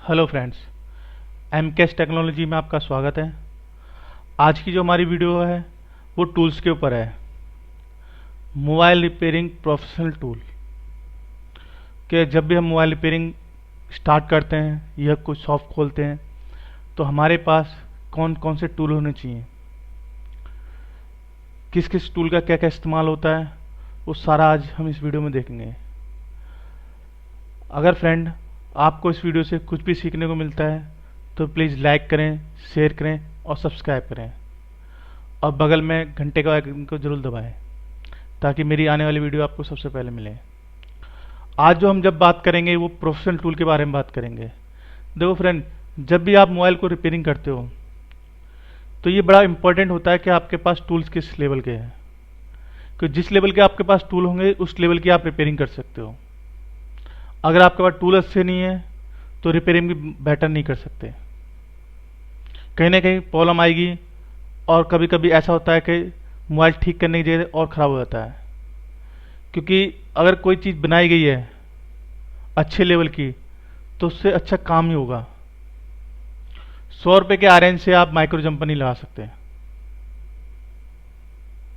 Hello friends, MKS technology में आपका स्वागत है। आज की जो हमारी वीडियो है वो टूल्स के ऊपर है। मोबाइल रिपेयरिंग प्रोफेशनल टूल कि जब भी हम मोबाइल रिपेयरिंग स्टार्ट करते हैं या कोई शॉप खोलते हैं तो हमारे पास कौन कौन से टूल होने चाहिए, किस किस टूल का क्या क्या इस्तेमाल होता है, वो सारा आज हम इस वीडियो में देखेंगे। अगर फ्रेंड आपको इस वीडियो से कुछ भी सीखने को मिलता है तो प्लीज़ लाइक करें, शेयर करें और सब्सक्राइब करें और बगल में घंटे का आइकन को जरूर दबाएं ताकि मेरी आने वाली वीडियो आपको सबसे पहले मिले। आज जो हम जब बात करेंगे वो प्रोफेशनल टूल के बारे में बात करेंगे। देखो फ्रेंड, जब भी आप मोबाइल को रिपेयरिंग करते हो तो ये बड़ा इंपॉर्टेंट होता है कि आपके पास टूल्स किस लेवल के हैं, क्योंकि जिस लेवल के आपके पास टूल होंगे उस लेवल की आप रिपेयरिंग कर सकते हो। अगर आपके पास टूल अच्छे नहीं है तो रिपेयरिंग भी बेटर नहीं कर सकते, कहीं ना कहीं प्रॉब्लम आएगी। और कभी कभी ऐसा होता है कि मोबाइल ठीक करने की जगह और ख़राब हो जाता है, क्योंकि अगर कोई चीज़ बनाई गई है अच्छे लेवल की तो उससे अच्छा काम ही होगा। 100 रुपये के आयरन से आप माइक्रो जंपर नहीं लगा सकते,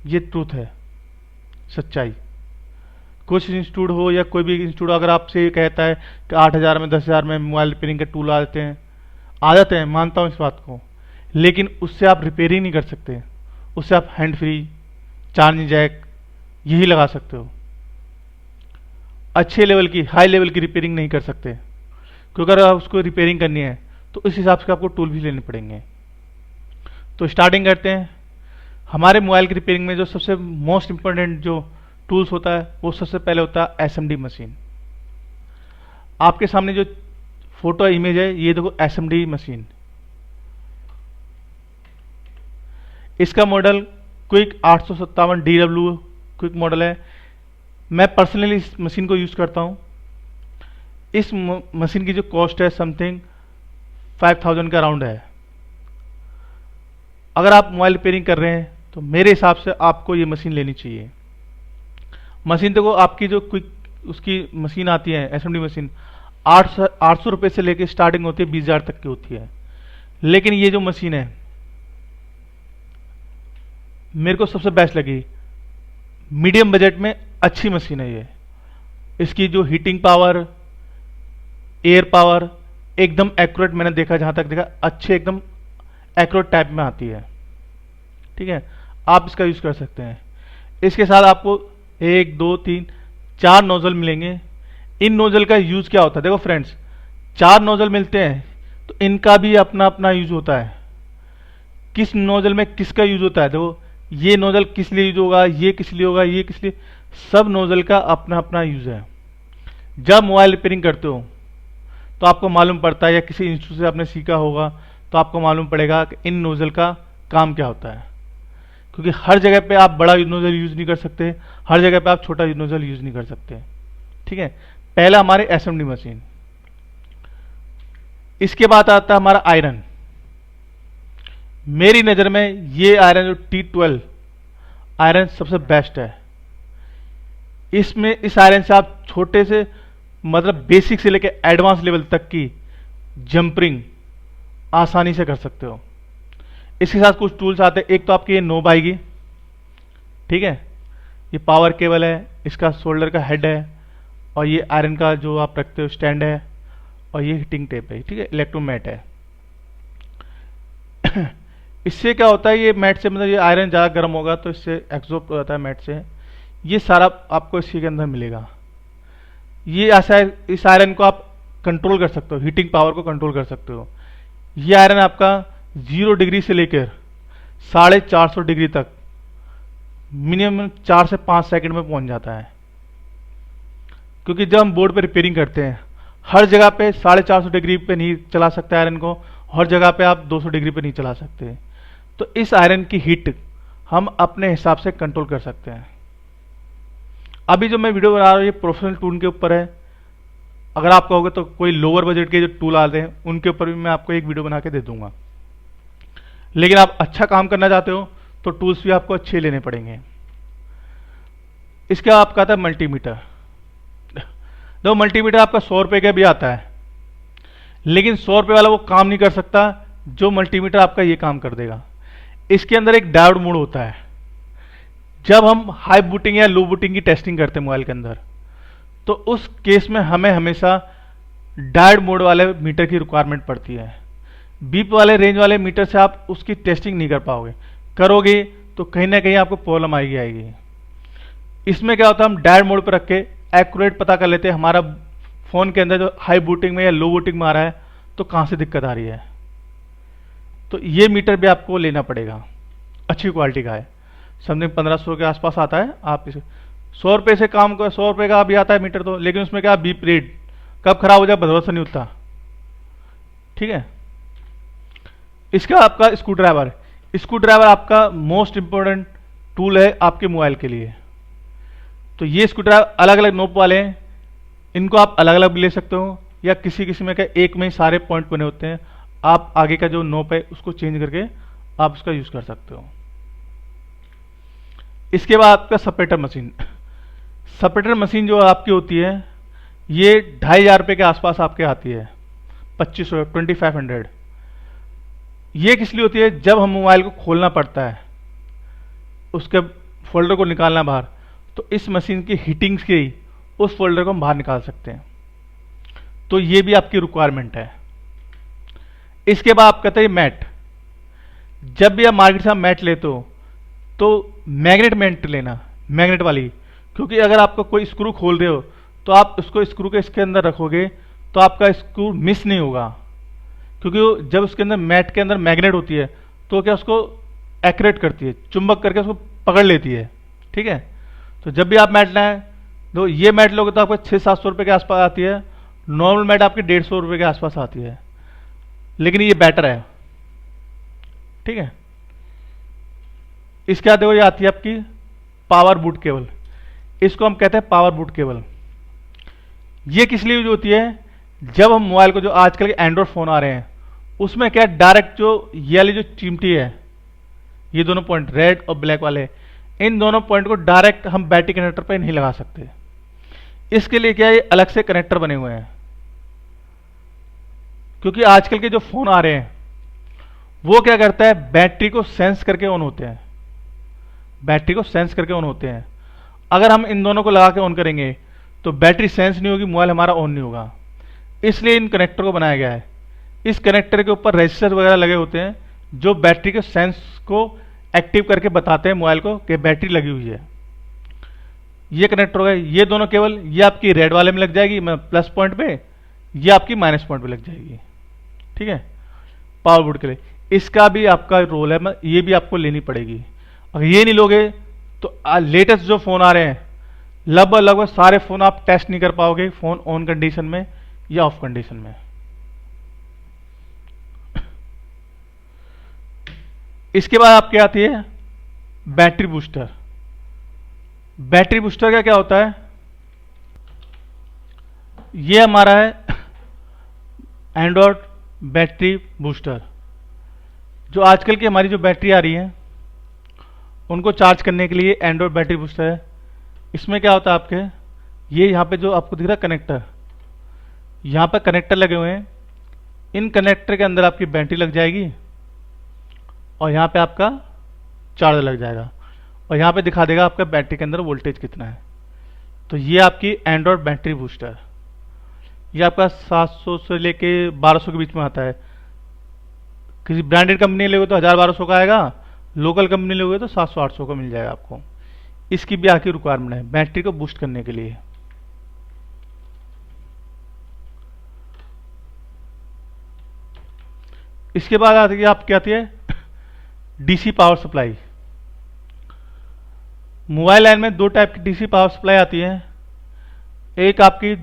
ये ट्रूथ है, सच्चाई। कुछ इंस्टीट्यूट हो या कोई भी इंस्टीट्यूट अगर आपसे ये कहता है कि 8,000 में 10,000 में मोबाइल रिपेयरिंग के टूल आ जाते हैं, मानता हूँ इस बात को, लेकिन उससे आप रिपेयरिंग नहीं कर सकते। उससे आप हैंड फ्री, चार्जिंग जैक यही लगा सकते हो। अच्छे लेवल की, हाई लेवल की रिपेयरिंग नहीं कर सकते, क्योंकि अगर आप उसको रिपेयरिंग करनी है तो इस हिसाब से आपको टूल भी लेने पड़ेंगे। तो स्टार्टिंग करते हैं। हमारे मोबाइल की रिपेयरिंग में जो सबसे मोस्ट इंपॉर्टेंट जो टूल्स होता है वो सबसे पहले होता है एसएमडी मशीन। आपके सामने जो फोटो इमेज है ये देखो, एसएमडी मशीन। इसका model quick 857 DW quick model है। मैं पर्सनली इस मशीन को यूज करता हूं। इस मशीन की जो कॉस्ट है समथिंग 5,000 का राउंड है। अगर आप मोबाइल रिपेयरिंग कर रहे हैं तो मेरे हिसाब से आपको ये मशीन लेनी चाहिए। मशीन देखो, आपकी जो क्विक उसकी मशीन आती है एसएमडी मशीन, 800 रुपये से लेकर स्टार्टिंग होती है, 20,000 तक की होती है। लेकिन ये जो मशीन है मेरे को सबसे बेस्ट लगी, मीडियम बजट में अच्छी मशीन है ये। इसकी जो हीटिंग पावर, एयर पावर एकदम एक्यूरेट, मैंने देखा, जहां तक देखा अच्छे एकदम एक्यूरेट टाइप में आती है। ठीक है, आप इसका यूज कर सकते हैं। इसके साथ आपको 1 2 3 4 नोजल मिलेंगे। इन नोजल का यूज क्या होता है, देखो फ्रेंड्स, 4 नोजल मिलते हैं तो इनका भी अपना अपना यूज होता है। किस नोजल में किसका यूज होता है, देखो ये नोजल किस लिए यूज होगा, ये किस लिए होगा, ये किस लिए, सब नोजल का अपना अपना यूज है। जब मोबाइल रिपेयरिंग करते हो तो आपको मालूम पड़ता है, या किसी इंस्टीट्यूट से आपने सीखा होगा तो आपको मालूम पड़ेगा कि इन नोजल का काम क्या होता है। क्योंकि हर जगह पे आप बड़ा नोजल यूज नहीं कर सकते, हर जगह पे आप छोटा नोजल यूज नहीं कर सकते। ठीक है, पहला हमारे एसएमडी मशीन। इसके बाद आता है हमारा आयरन। मेरी नजर में ये आयरन जो T12 आयरन सबसे बेस्ट है। इसमें इस आयरन से आप छोटे से मतलब बेसिक से लेकर एडवांस लेवल तक की जंपरिंग आसानी से कर सकते हो। इसके साथ कुछ टूल्स आते हैं। एक तो आपकी ये नोब आएगी, ठीक है, ये पावर केबल है, इसका शोल्डर का हेड है, और ये आयरन का जो आप रखते हो स्टैंड है, और ये हीटिंग टेप है, ठीक है, इलेक्ट्रोमैट है। इससे क्या होता है, ये मैट से मतलब ये आयरन ज़्यादा गर्म होगा तो इससे एग्जॉस्ट हो जाता है मैट से। ये सारा आपको इसी के अंदर मिलेगा। ये ऐसा है, इस आयरन को आप कंट्रोल कर सकते हो, हीटिंग पावर को कंट्रोल कर सकते हो। ये आयरन आपका 0 डिग्री से लेकर 450 डिग्री तक मिनिमम 4 से 5 सेकंड में पहुंच जाता है। क्योंकि जब हम बोर्ड पे रिपेयरिंग करते हैं हर जगह पे 450 डिग्री पे नहीं चला सकते आयरन को, हर जगह पे आप 200 डिग्री पे नहीं चला सकते। तो इस आयरन की हीट हम अपने हिसाब से कंट्रोल कर सकते हैं। अभी जो मैं वीडियो बना रहा हूँ ये प्रोफेशनल टूल के ऊपर है। अगर आप कहोगे तो कोई लोअर बजट के जो टूल आते हैं उनके ऊपर भी मैं आपको एक वीडियो बना के दे दूंगा। लेकिन आप अच्छा काम करना चाहते हो तो टूल्स भी आपको अच्छे लेने पड़ेंगे। इसके आपका आता है मल्टीमीटर। दो मल्टीमीटर आपका 100 रुपये का भी आता है, लेकिन 100 रुपये वाला वो काम नहीं कर सकता जो मल्टीमीटर आपका ये काम कर देगा। इसके अंदर एक डायोड मोड होता है। जब हम हाई बूटिंग या लो बूटिंग की टेस्टिंग करते हैं मोबाइल के अंदर, तो उस केस में हमें हमेशा डायोड मोड वाले मीटर की रिक्वायरमेंट पड़ती है। बीप वाले रेंज वाले मीटर से आप उसकी टेस्टिंग नहीं कर पाओगे, करोगे तो कहीं ना कहीं आपको प्रॉब्लम आएगी। इसमें क्या होता है, हम डायोड मोड पर रख के एक्यूरेट पता कर लेते हैं हमारा फोन के अंदर जो हाई बूटिंग में या लो बूटिंग में आ रहा है तो कहां से दिक्कत आ रही है। तो ये मीटर भी आपको लेना पड़ेगा, अच्छी क्वालिटी का है, समथिंग 1500 के आसपास आता है। आप इसे 100 रुपये से काम कर, 100 रुपये का भी आता है मीटर तो, लेकिन उसमें क्या बीप रेट कब खराब हो जाए भरोसा नहीं होता। ठीक है। इसका आपका स्क्रू ड्राइवर आपका मोस्ट इंपॉर्टेंट टूल है आपके मोबाइल के लिए। तो ये स्क्रू ड्राइवर अलग अलग नोब वाले हैं, इनको आप अलग अलग भी ले सकते हो, या किसी में क्या एक में ही सारे पॉइंट बने होते हैं, आप आगे का जो नोब है उसको चेंज करके आप उसका यूज कर सकते हो। इसके बाद आपका सेपरेटर मशीन जो आपकी होती है ये 2500 रुपये के आसपास आपके आती है, 2500 ये किस लिए होती है, जब हम मोबाइल को खोलना पड़ता है, उसके फोल्डर को निकालना बाहर, तो इस मशीन की हीटिंग्स के ही उस फोल्डर को हम बाहर निकाल सकते हैं। तो ये भी आपकी रिक्वायरमेंट है। इसके बाद आप कहते हैं मैट। जब भी आप मार्केट से आप मैट लेते हो तो मैट लेना, मैग्नेट वाली, क्योंकि अगर आपको कोई स्क्रू खोल रहे हो तो आप उसको स्क्रू के इसके अंदर रखोगे तो आपका स्क्रू मिस नहीं होगा, क्योंकि जब उसके अंदर मैट के अंदर मैग्नेट होती है तो क्या उसको एक्यूरेट करती है, चुंबक करके उसको पकड़ लेती है। ठीक है। तो जब भी आप मैट लाएं तो ये मैट लोगे तो आपको 600-700 रुपये के आसपास आती है, नॉर्मल मैट आपकी 150 रुपये के आसपास आती है, लेकिन ये बेटर है। ठीक है। इसके बाद देखो ये आती है आपकी पावर बूट केबल, इसको हम कहते हैं पावर बूट केबल। ये किस लिए यूज होती है, जब हम मोबाइल को, जो आजकल के एंड्रॉइड फोन आ रहे हैं उसमें क्या डायरेक्ट जो ये वाली जो चिमटी है, ये दोनों पॉइंट रेड और ब्लैक वाले, इन दोनों पॉइंट को डायरेक्ट हम बैटरी कनेक्टर पर नहीं लगा सकते। इसके लिए क्या है, ये अलग से कनेक्टर बने हुए हैं, क्योंकि आजकल के जो फोन आ रहे हैं वो क्या करता है, बैटरी को सेंस करके ऑन होते हैं, बैटरी को सेंस करके ऑन होते हैं। अगर हम इन दोनों को लगा के ऑन करेंगे तो बैटरी सेंस नहीं होगी, मोबाइल हमारा ऑन नहीं होगा। इसलिए इन कनेक्टर को बनाया गया है। इस कनेक्टर के ऊपर रजिस्टर वगैरह लगे होते हैं जो बैटरी के सेंस को एक्टिव करके बताते हैं मोबाइल को कि बैटरी लगी हुई है। ये कनेक्टर हो गए, ये दोनों केबल, ये आपकी रेड वाले में लग जाएगी प्लस पॉइंट पे, ये आपकी माइनस पॉइंट पे लग जाएगी। ठीक है। पावर बोर्ड के लिए इसका भी आपका रोल है, ये भी आपको लेनी पड़ेगी। अगर ये नहीं लोगे तो लेटेस्ट जो फोन आ रहे हैं लगभग सारे फोन आप टेस्ट नहीं कर पाओगे, फोन ऑन कंडीशन में या ऑफ कंडीशन में। इसके बाद आपके आती है बैटरी बूस्टर। बैटरी बूस्टर का क्या होता है, ये हमारा है एंड्रॉइड बैटरी बूस्टर। जो आजकल की हमारी जो बैटरी आ रही है उनको चार्ज करने के लिए एंड्रॉइड बैटरी बूस्टर है। इसमें क्या होता है आपके, ये यहाँ पे जो आपको दिख रहा है कनेक्टर, यहाँ पर कनेक्टर लगे हुए हैं, इन कनेक्टर के अंदर आपकी बैटरी लग जाएगी और यहाँ पे आपका चार्जर लग जाएगा और यहाँ पे दिखा देगा आपका बैटरी के अंदर वोल्टेज कितना है। तो ये आपकी एंड्रॉइड बैटरी बूस्टर, ये आपका 700 से लेके 1200 के बीच में आता है। किसी ब्रांडेड कंपनी लोगे तो 1000-1200 का आएगा, लोकल कंपनी लोगे तो 700-800 का मिल जाएगा आपको। इसकी भी आखिर रिक्वायरमेंट है बैटरी को बूस्ट करने के लिए। इसके बाद आती है आपकी आती है DC power supply. Mobile line में दो टाइप की डीसी पावर सप्लाई आती है। एक आपकी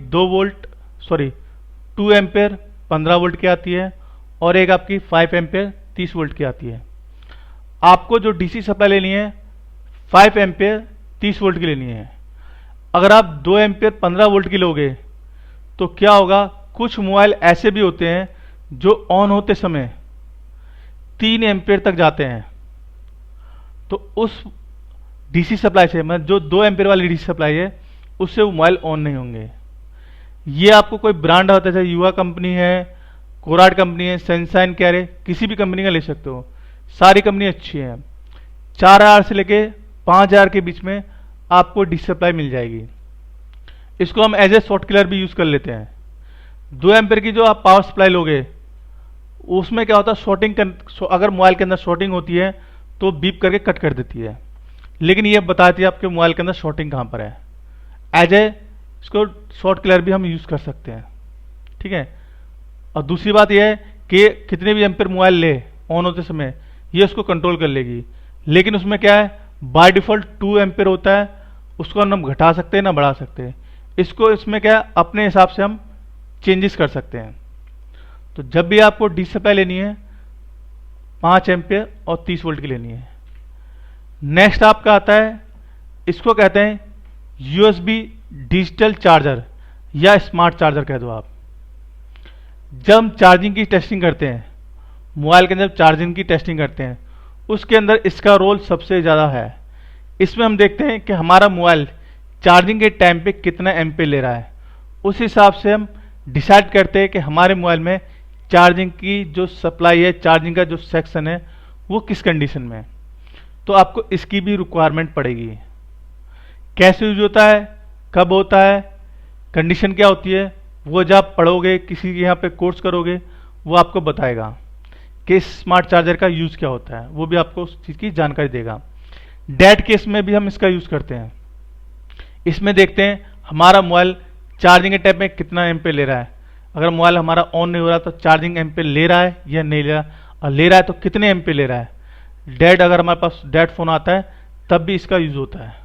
2 एम्पेयर 15 वोल्ट की आती है और एक आपकी 5 एम्पेयर 30 वोल्ट की आती है। आपको जो डीसी सप्लाई लेनी है 5 एम्पेयर 30 वोल्ट की लेनी है। अगर आप 2 एम्पेयर 15 वोल्ट की लोगे तो क्या होगा, कुछ मोबाइल ऐसे भी होते हैं जो ऑन होते समय 3 एम्पेयर तक जाते हैं। तो उस डीसी सप्लाई से, मतलब जो 2 एम्पेयर वाली डीसी सप्लाई है, उससे वो मोबाइल ऑन नहीं होंगे। ये आपको कोई ब्रांड होता है, जैसे युवा कंपनी है कोराड कंपनी है, सनशाइन केयर है, किसी भी कंपनी का ले सकते हो, सारी कंपनी अच्छी है। 4000 से लेके 5000 के बीच में आपको डी सप्लाई मिल जाएगी। इसको हम एज ए शॉर्ट किलर भी यूज कर लेते हैं। 2 एम्पेयर की जो आप पावर सप्लाई लोगे उसमें क्या होता है, अगर मोबाइल के अंदर शॉर्टिंग होती है तो बीप करके कट कर देती है, लेकिन ये बताती है आपके मोबाइल के अंदर शॉर्टिंग कहाँ पर है। एज ए इसको शॉर्ट किलर भी हम यूज कर सकते हैं, ठीक है। और दूसरी बात यह है कि कितने भी एम्पेयर मोबाइल ले ऑन होते समय ये उसको कंट्रोल कर लेगी, लेकिन उसमें क्या है, बाय डिफॉल्ट 2 एम्पेयर होता है, उसको हम घटा सकते हैं ना बढ़ा सकते हैं। इसको इसमें क्या है, अपने हिसाब से हम चेंजेस कर सकते हैं। तो जब भी आपको डी सप्लाई लेनी है 5 एम्पेयर और 30 वोल्ट की लेनी है। नेक्स्ट आपका आता है, इसको कहते हैं यूएसबी डिजिटल चार्जर या स्मार्ट चार्जर कह दो आप। जब हम चार्जिंग की टेस्टिंग करते हैं, मोबाइल के अंदर चार्जिंग की टेस्टिंग करते हैं, उसके अंदर इसका रोल सबसे ज़्यादा है। इसमें हम देखते हैं कि हमारा मोबाइल चार्जिंग के टाइम पे कितना एम्पेयर ले रहा है, उस हिसाब से हम डिसाइड करते हैं कि हमारे मोबाइल में चार्जिंग की जो सप्लाई है, चार्जिंग का जो सेक्शन है वो किस कंडीशन में है। तो आपको इसकी भी रिक्वायरमेंट पड़ेगी। कैसे यूज होता है, कब होता है, कंडीशन क्या होती है, वो जब आप पढ़ोगे, किसी के यहाँ पे कोर्स करोगे, वो आपको बताएगा कि स्मार्ट चार्जर का यूज क्या होता है, वो भी आपको उस चीज़ की जानकारी देगा। डेड केस में भी हम इसका यूज करते हैं। इसमें देखते हैं हमारा मोबाइल चार्जिंग के टाइम में कितना एम्पेयर ले रहा है। अगर मोबाइल हमारा ऑन नहीं हो रहा तो चार्जिंग एम्पेयर ले रहा है या नहीं ले रहा, और ले रहा है तो कितने एम्पेयर ले रहा है। डेड, अगर हमारे पास डेड फोन आता है तब भी इसका यूज होता है।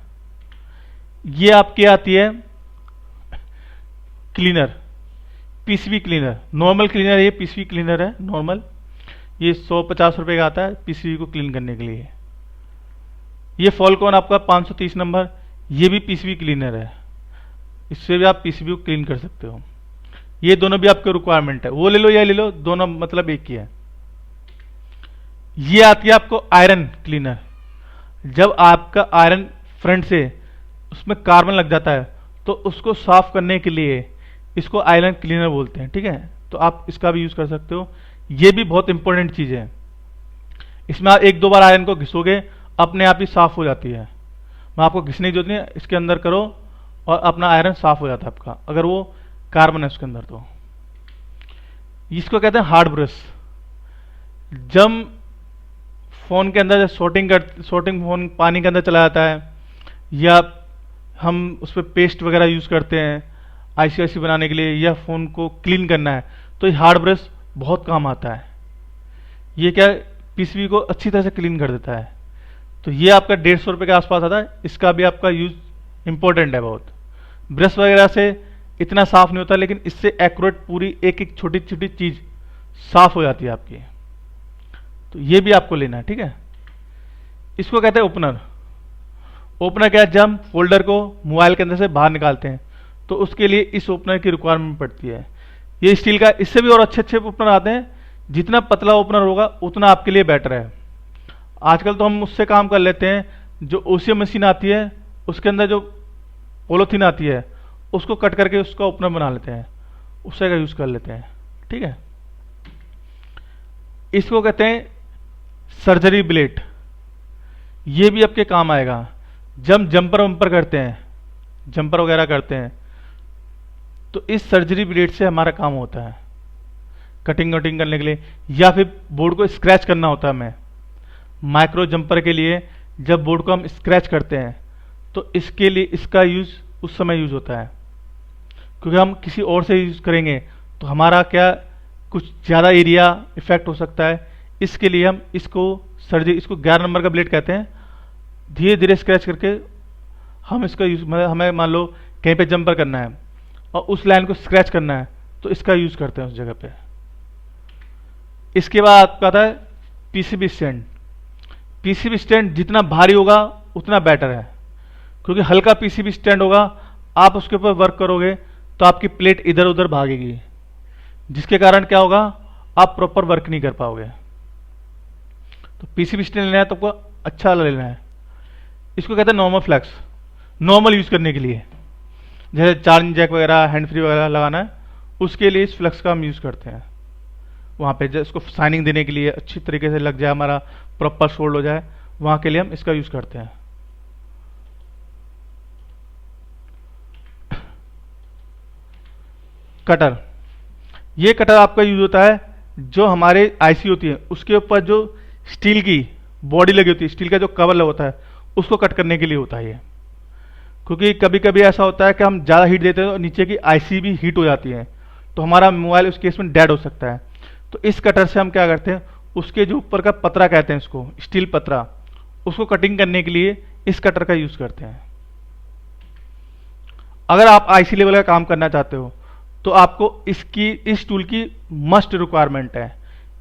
ये आपकी आती है cleaner, PCB cleaner, normal cleaner, ये पीसीबी क्लीनर है नॉर्मल, ये 150 रुपए का आता है पीसीबी को क्लीन करने के लिए। ये फॉलकॉन आपका 530 नंबर, ये भी पीसीबी क्लीनर है, इससे भी आप पीसीबी को क्लीन कर सकते हो। ये दोनों भी आपके रिक्वायरमेंट है, वो ले लो या ले लो, दोनों मतलब एक ही है। ये आती है आपको आयरन क्लीनर। जब आपका आयरन फ्रंट से उसमें कार्बन लग जाता है तो उसको साफ करने के लिए इसको आयरन क्लीनर बोलते हैं, ठीक है। तो आप इसका भी यूज कर सकते हो। ये भी बहुत इंपॉर्टेंट चीज है। इसमें आप 1-2 बार आयरन को घिसोगे अपने आप ही साफ हो जाती है। मैं आपको घिसने की जरूरत नहीं है, इसके अंदर करो और अपना आयरन साफ हो जाता है आपका, अगर वो कार्बन है उसके अंदर। तो इसको कहते हैं हार्ड ब्रश। जब फोन के अंदर शॉर्टिंग फोन पानी के अंदर चला जाता है, या हम उस पर पेस्ट वगैरह यूज करते हैं आईसी बनाने के लिए, या फोन को क्लीन करना है, तो ये हार्ड ब्रश बहुत काम आता है। ये क्या पीसीबी को अच्छी तरह से क्लीन कर देता है। तो ये आपका 150 रुपये के आसपास आता है। इसका भी आपका यूज इंपॉर्टेंट है बहुत। ब्रश वगैरह से इतना साफ नहीं होता, लेकिन इससे एक्यूरेट पूरी एक एक छोटी छोटी चीज साफ हो जाती है आपकी। तो ये भी आपको लेना है, ठीक है। इसको कहते हैं ओपनर। ओपनर क्या है, जब हम फोल्डर को मोबाइल के अंदर से बाहर निकालते हैं तो उसके लिए इस ओपनर की रिक्वायरमेंट पड़ती है। ये स्टील का, इससे भी और अच्छे अच्छे ओपनर आते हैं। जितना पतला ओपनर होगा उतना आपके लिए बेटर है। आजकल तो हम उससे काम कर लेते हैं, जो ओसीएम मशीन आती है उसके अंदर जो पॉलीथीन आती है उसको कट करके उसका ओपनर बना लेते हैं, उससे का यूज कर लेते हैं, ठीक है। इसको कहते हैं सर्जरी ब्लेड। ये भी आपके काम आएगा। जब जंपर वंपर करते हैं, जंपर वगैरह करते हैं, तो इस सर्जरी ब्लेड से हमारा काम होता है कटिंग वटिंग करने के लिए, या फिर बोर्ड को स्क्रैच करना होता है। हमें माइक्रो जंपर के लिए जब बोर्ड को हम स्क्रैच करते हैं तो इसके लिए इसका यूज उस समय यूज होता है, क्योंकि हम किसी और से यूज करेंगे तो हमारा क्या कुछ ज़्यादा एरिया इफेक्ट हो सकता है। इसके लिए हम इसको सर्जरी, इसको 11 नंबर का ब्लेड कहते हैं। धीरे धीरे स्क्रैच करके हम इसका यूज, मतलब हमें मान लो कहीं पे जंपर करना है और उस लाइन को स्क्रैच करना है तो इसका यूज करते हैं उस जगह पे। इसके बाद आपका आता है पीसीबी स्टैंड। पीसीबी स्टैंड जितना भारी होगा उतना बेटर है, क्योंकि हल्का पीसीबी स्टैंड होगा, आप उसके ऊपर वर्क करोगे तो आपकी प्लेट इधर उधर भागेगी, जिसके कारण क्या होगा, आप प्रॉपर वर्क नहीं कर पाओगे। तो पीसीबी स्टैंड लेना है तो आपको अच्छा लेना है। इसको कहते हैं नॉर्मल फ्लेक्स, नॉर्मल यूज करने के लिए, जैसे चार्जिंग जैक वगैरह हैंड फ्री वगैरह लगाना है, उसके लिए इस फ्लेक्स का हम यूज करते हैं। वहाँ पे इसको शाइनिंग देने के लिए अच्छी तरीके से लग जाए, हमारा प्रॉपर सोल्ड हो जाए, वहाँ के लिए हम इसका यूज़ करते हैं। कटर, ये कटर आपका यूज होता है जो हमारे आईसी होती है उसके ऊपर जो स्टील की बॉडी लगी होती है, स्टील का जो कवर होता है उसको कट करने के लिए होता है ये। क्योंकि कभी कभी ऐसा होता है कि हम ज़्यादा हीट देते हैं तो नीचे की आईसी भी हीट हो जाती है, तो हमारा मोबाइल उस केस में डेड हो सकता है। तो इस कटर से हम क्या करते हैं, उसके जो ऊपर का पतरा कहते हैं इसको, स्टील पतरा, उसको कटिंग करने के लिए इस कटर का यूज़ करते हैं। अगर आप आईसी लेवल का काम करना चाहते हो तो आपको इस टूल की मस्ट रिक्वायरमेंट है।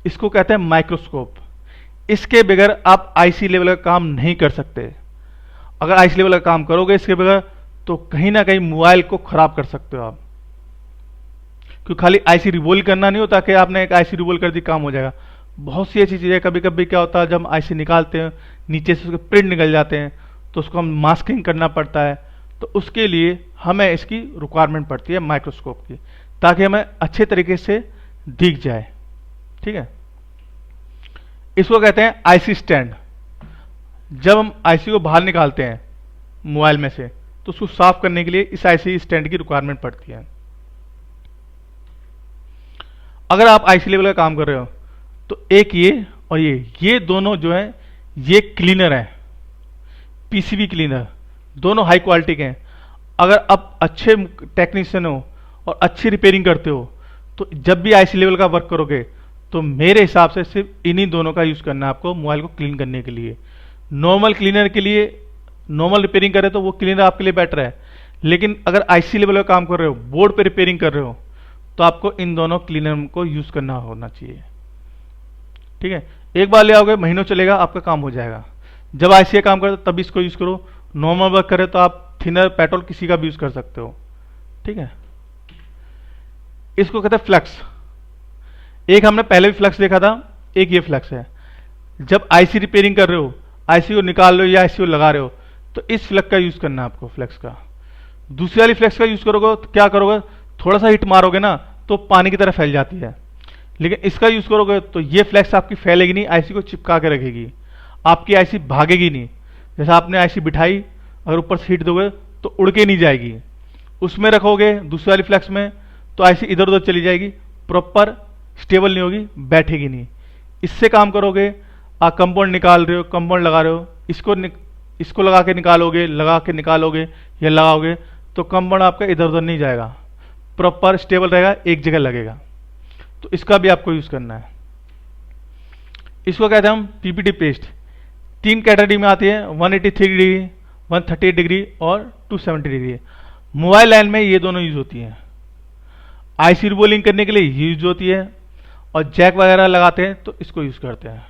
इसको कहते हैं माइक्रोस्कोप। इसके बगैर आप आईसी लेवल का काम नहीं कर सकते। अगर आईसी लेवल का काम करोगे इसके बगैर तो कहीं ना कहीं मोबाइल को खराब कर सकते हो आप। क्योंकि खाली आईसी रिवोल्व करना नहीं होता कि आपने एक आईसी रिवोल्व कर दी काम हो जाएगा। बहुत सी ऐसी चीज़ें, कभी कभी क्या होता है जब आईसी निकालते हैं नीचे से उसके प्रिंट निकल जाते हैं तो उसको हम मास्किंग करना पड़ता है। तो उसके लिए हमें इसकी रिक्वायरमेंट पड़ती है माइक्रोस्कोप की, ताकि हमें अच्छे तरीके से दिख जाए। ठीक है, इसको कहते हैं आईसी स्टैंड। जब हम आईसी को बाहर निकालते हैं मोबाइल में से तो उसको साफ करने के लिए इस आईसी स्टैंड की रिक्वायरमेंट पड़ती है। अगर आप आईसी लेवल का काम कर रहे हो तो एक ये और ये दोनों जो है ये क्लीनर है, पीसीबी क्लीनर, दोनों हाई क्वालिटी के हैं। अगर आप अच्छे टेक्नीशियन हो और अच्छी रिपेयरिंग करते हो तो जब भी आईसी लेवल का वर्क करोगे तो मेरे हिसाब से सिर्फ इन्हीं दोनों का यूज़ करना है आपको मोबाइल को क्लीन करने के लिए। नॉर्मल क्लीनर के लिए, नॉर्मल रिपेयरिंग करे तो वो क्लीनर आपके लिए बेटर है, लेकिन अगर आईसी लेवल का काम कर रहे हो, बोर्ड पे रिपेयरिंग कर रहे हो, तो आपको इन दोनों क्लीनर को यूज़ करना होना चाहिए। ठीक है, एक बार ले आओगे महीनों चलेगा, आपका काम हो जाएगा। जब आईसी का काम करते हो तब इसको यूज़ करो। नॉर्मल वर्क करे तो आप थिनर, पेट्रोल किसी का भी यूज़ कर सकते हो। ठीक है, इसको कहते हैं फ्लक्स। एक हमने पहले भी फ्लक्स देखा था, एक ये फ्लक्स है। जब आईसी रिपेयरिंग कर रहे हो, आईसी को निकाल रहे हो या आईसी को लगा रहे हो, तो इस फ्लक्स का यूज़ करना है आपको, फ्लक्स का। दूसरी वाली फ्लक्स का यूज़ करोगे तो क्या करोगे, थोड़ा सा हिट मारोगे ना तो पानी की तरह फैल जाती है। लेकिन इसका यूज़ करोगे तो ये फ्लैक्स आपकी फैलेगी नहीं, आईसी को चिपका के रखेगी, आपकी आईसी भागेगी नहीं। जैसा आपने आईसी बिठाई, अगर ऊपर से हिट दोगे तो उड़ के नहीं जाएगी। उसमें रखोगे दूसरी वाली फ्लैक्स में तो आईसी इधर उधर चली जाएगी, प्रॉपर स्टेबल नहीं होगी, बैठेगी नहीं। इससे काम करोगे, आप कंपाउंड निकाल रहे हो, कंपाउंड लगा रहे हो, इसको लगा के निकालोगे या लगाओगे तो कंपाउंड आपका इधर उधर नहीं जाएगा, प्रॉपर स्टेबल रहेगा, एक जगह लगेगा। तो इसका भी आपको यूज़ करना है। इसको कहते हैं हम पीपीटी पेस्ट। 3 कैटेगरी में आती है, 183 डिग्री, 138 डिग्री और 270 डिग्री। मोबाइल लाइन में ये दोनों यूज होती हैं। आईसी रिबोलिंग करने के लिए यूज होती है, और जैक वगैरह लगाते हैं तो इसको यूज़ करते हैं।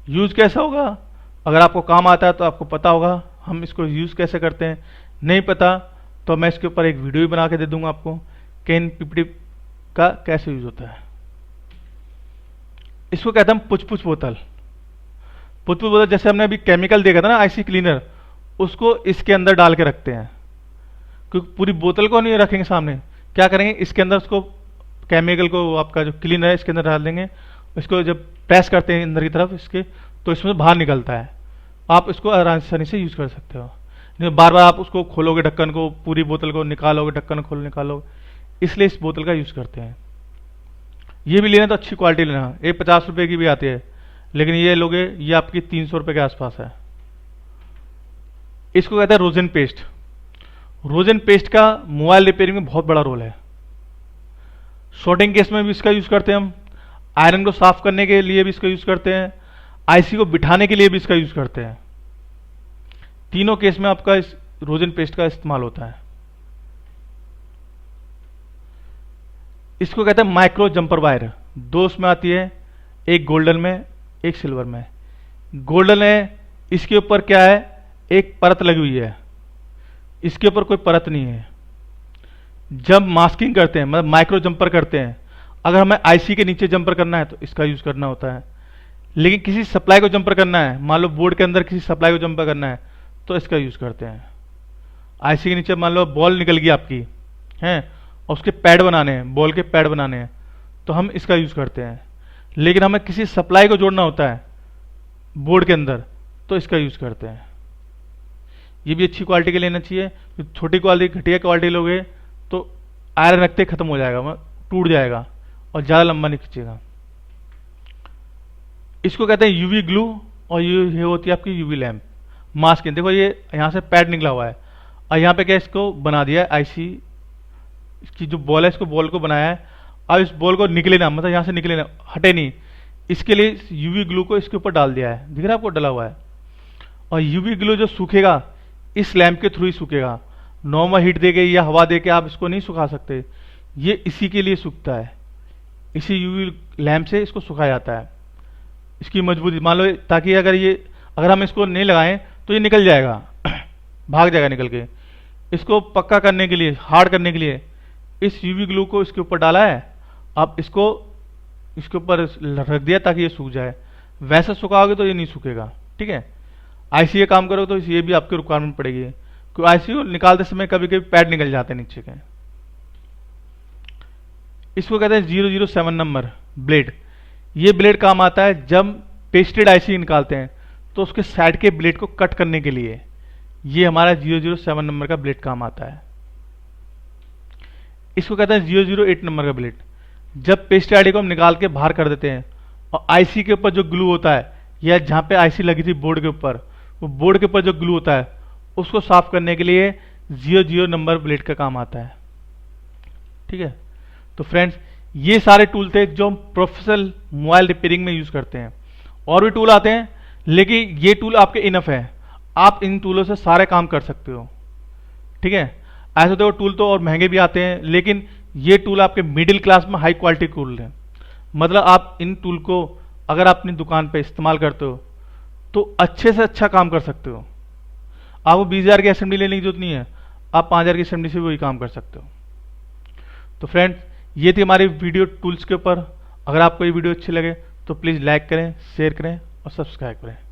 यूज़ कैसा होगा, अगर आपको काम आता है तो आपको पता होगा हम इसको यूज़ कैसे करते हैं। नहीं पता तो मैं इसके ऊपर एक वीडियो भी बना के दे दूंगा आपको कि इन पीपीटी का कैसे यूज होता है। इसको कहते हैं पुछ पुछ बोतल। पुछ पुछ बोतल जैसे हमने अभी केमिकल देखा था ना आईसी क्लीनर, उसको इसके अंदर डाल के रखते हैं। क्योंकि पूरी बोतल को नहीं रखेंगे सामने, क्या करेंगे इसके अंदर उसको केमिकल को, आपका जो क्लीनर है इसके अंदर डाल देंगे। इसको जब प्रेस करते हैं अंदर की तरफ इसके, तो इसमें से बाहर निकलता है। आप इसको आसानी से यूज कर सकते हो। नहीं बार बार आप उसको खोलोगे ढक्कन को, पूरी बोतल को निकालोगे, ढक्कन खोलो निकालोगे, इसलिए इस बोतल का यूज करते हैं। ये भी लेना तो अच्छी क्वालिटी लेना। ये 50 रुपए की भी आती है, लेकिन ये लोगे ये आपकी 300 रुपए के आसपास है। इसको कहते हैं रोजन पेस्ट। रोजन पेस्ट का मोबाइल रिपेयरिंग में बहुत बड़ा रोल है। शॉर्टिंग केस में भी इसका यूज करते हैं हम, आयरन को साफ करने के लिए भी इसका यूज करते हैं, आईसी को बिठाने के लिए भी इसका यूज करते हैं। तीनों केस में आपका इस रोजन पेस्ट का इस्तेमाल होता है। इसको कहते हैं माइक्रो जंपर वायर। 2 उसमें आती है, एक गोल्डन में एक सिल्वर में। गोल्डन है, इसके ऊपर क्या है, एक परत लगी हुई है, इसके ऊपर कोई परत नहीं है। जब मास्किंग करते हैं, मतलब माइक्रो जंपर करते हैं, अगर हमें आईसी के नीचे जंपर करना है तो इसका यूज करना होता है। लेकिन किसी सप्लाई को जंपर करना है, मान लो बोर्ड के अंदर किसी सप्लाई को जंपर करना है तो इसका यूज करते हैं। आईसी के नीचे मान लो बॉल निकल गई आपकी है, और उसके पैड बनाने हैं, बॉल के पैड बनाने हैं, तो हम इसका यूज करते हैं। लेकिन हमें किसी सप्लाई को जोड़ना होता है बोर्ड के अंदर, तो इसका यूज़ करते हैं। ये भी अच्छी क्वालिटी के लेना चाहिए। छोटी क्वालिटी, घटिया क्वालिटी लोगे तो आयरन रखते ही खत्म हो जाएगा, वह टूट जाएगा और ज़्यादा लंबा नहीं खींचेगा। इसको कहते हैं यूवी ग्लू, और ये होती है आपकी यूवी लैम्प मास्क। देखो ये यहाँ से पैड निकला हुआ है और यहाँ पे क्या इसको बना दिया है आईसी, इसकी जो बॉल है इसको बॉल को बनाया है। अब इस बॉल को निकले ना, मतलब यहाँ से निकले ना, हटे नहीं, इसके लिए यूवी ग्लू को इसके ऊपर डाल दिया है, दिख रहा है आपको डला हुआ है। और यूवी ग्लू जो सूखेगा इस लैंप के थ्रू ही सूखेगा, नॉर्मल हीट देके या हवा देके आप इसको नहीं सुखा सकते, ये इसी के लिए सूखता है, इसी यूवी लैंप से इसको सुखाया जाता है। इसकी मजबूती मान लो, ताकि अगर हम इसको नहीं लगाएं तो ये निकल जाएगा भाग जाएगा निकल के। इसको पक्का करने के लिए, हार्ड करने के लिए इस यूवी ग्लू को इसके ऊपर डाला है। आप इसको इसके ऊपर रख दिया ताकि ये सूख जाए। वैसे सुखाओगे तो ये नहीं सूखेगा, ठीक है। आईसी का काम करोगे तो ये भी आपकी रिक्वायरमेंट पड़ेगी, क्योंकि आईसी को निकालते समय कभी कभी पैड निकल जाते हैं नीचे के। इसको कहते हैं 007 नंबर ब्लेड। ये ब्लेड काम आता है जब पेस्टेड आईसी निकालते हैं तो उसके साइड के ब्लेड को कट करने के लिए ये हमारा 007 नंबर का ब्लेड काम आता है। इसको कहते हैं 008 नंबर का ब्लेड। जब पेस्टेड आईडी को हम निकाल के बाहर कर देते हैं और आईसी के ऊपर जो ग्लू होता है या जहां पे आईसी लगी थी बोर्ड के ऊपर, वो बोर्ड के ऊपर जो ग्लू होता है उसको साफ करने के लिए 00 नंबर ब्लेड का काम आता है, ठीक है। तो फ्रेंड्स, ये सारे टूल थे जो हम प्रोफेशनल मोबाइल रिपेयरिंग में यूज करते हैं। और भी टूल आते हैं लेकिन ये टूल आपके इनफ है, आप इन टूलों से सारे काम कर सकते हो, ठीक है। ऐसे तो टूल तो और महंगे भी आते हैं, लेकिन ये टूल आपके मिडिल क्लास में हाई क्वालिटी टूल है। मतलब आप इन टूल को अगर आप अपनी दुकान पे इस्तेमाल करते हो तो अच्छे से अच्छा काम कर सकते हो। आपको 20,000 की असेंबली लेने की जरूरत नहीं है, आप 5,000 की असेंबली से भी वही काम कर सकते हो। तो फ्रेंड्स, ये थी हमारी वीडियो टूल्स के ऊपर। अगर आपको ये वीडियो अच्छी लगे तो प्लीज़ लाइक करें, शेयर करें और सब्सक्राइब करें।